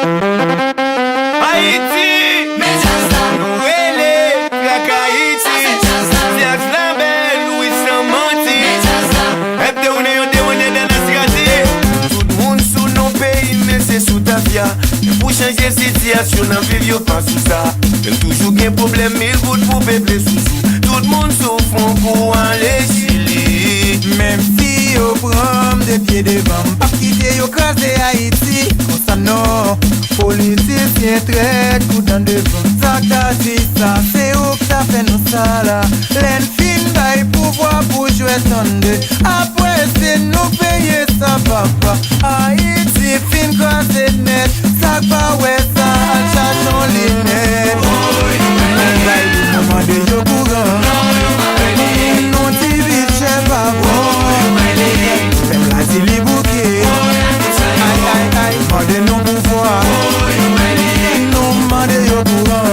Haïti, nous relais, crack Haïti. Jax la belle, Louis sans mentir. Hebde on est dans la stratégie. Tout le monde sous nos pays, mais c'est sous ta via. Pour changer situation, on vit pas sous ça. Même toujours qu'un problème, il goûte pour bébé sous. Tout le monde souffre pour aller chili. Même si au prom de pieds devant, pas quitter au crasé Haïti. Comme ça non, politicien traite coup dans devant. Ça qu'a dit ça, c'est où que ça fait nous ça là. L'enfin bail pouvoir pour jouer sonde. Après c'est nous payer ça papa. Haïti fin crasé net, ça va ouais ça achète ton lunette. Bail du moment de yo courant. Non TV chef à fais la télé bouquet. Aïe aïe aïe, mandez nos pouvoirs. Nous mandez yo courant.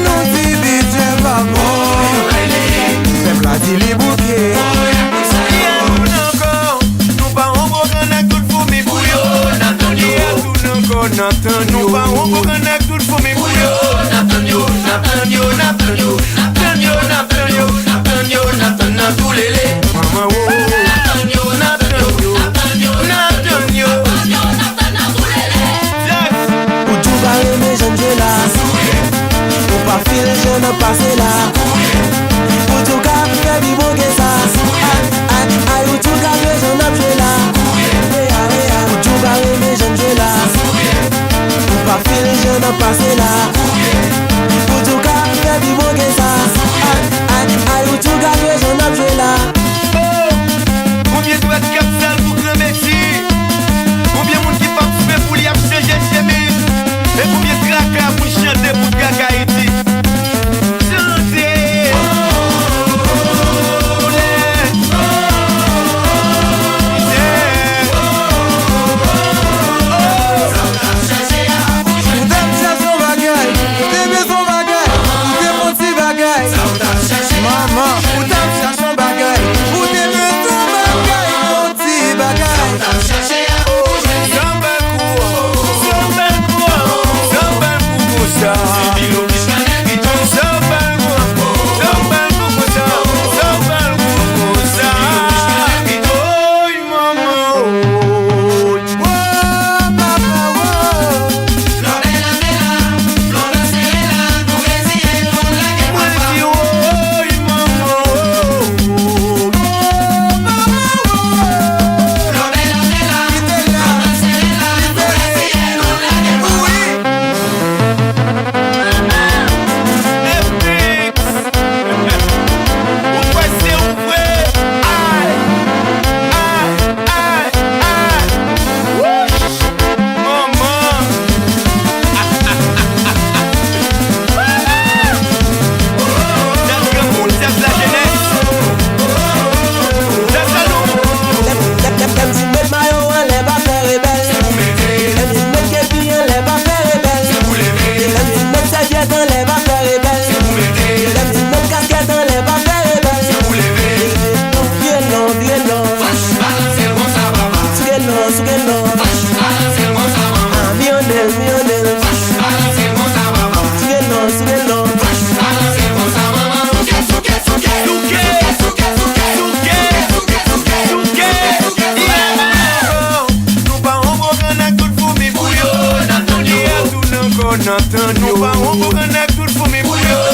Non TV chef à fais la télé bouquet. Nous pas on va connecter tout pour mes bouillons. Nous pas on va connecter tout pour mes bouillons. Tous les laits. Mama oh. Pour tout barrer mes jeunes jeux là. Pour pas filer je ne passe là. Pour tout cas faire du bon que ça. Aïe ou tout cas mes jeunes objets là. Pour tout barrer mes jeunes jeux là. Pour pas filer je ne passe là. Pour tout cas faire du bon que ça. Aïe ou tout cas mes jeunes objets là. Combien doit être capital pour grand métier? Combien monde qui participe pour y changer chemise? Et combien de tracas pour chanter pour Gaga Haïti? Chantez! Maman, où t'as cherché son bagage? Où t'es mis ton bagage, mon petit bagage? Nous pas on va connecter tout pour mes bouillons.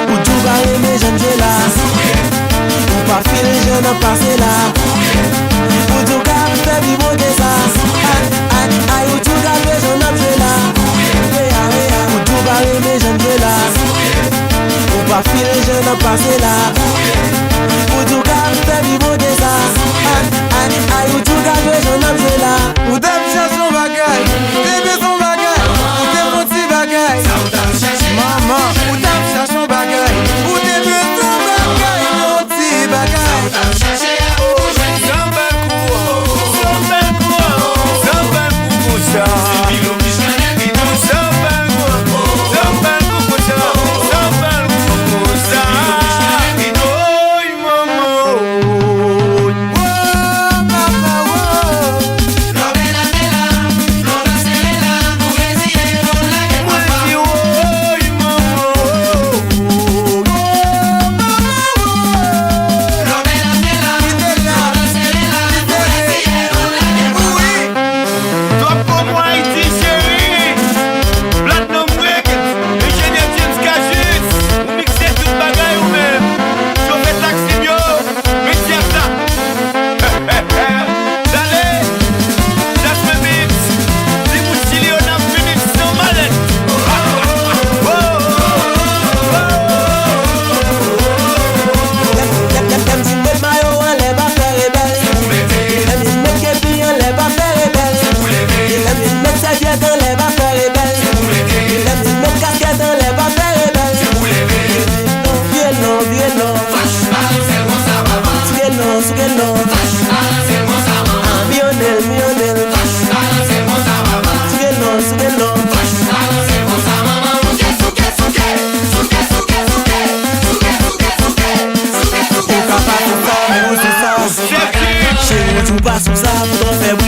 Pour tout barrer mes jeunes jeux là. Pour pas filer je ne passe là. Pour tout cas faire du bon que ça. Aïe ou tout cas mes jeunes objets là. Pour tout barrer mes jeunes jeux là. Pour pas filer je ne passe là. Pour tout cas faire du bon que ça. Aïe ou tout cas mes jeunes objets là. Où t'as cherché son bagage? T'es mis son bagage? Où t'es mon petit bagage? Maman, où t'as cherché son bagage? Où t'es mis son bagage, mon petit bagage? tout pas sous ça, pour t'en faire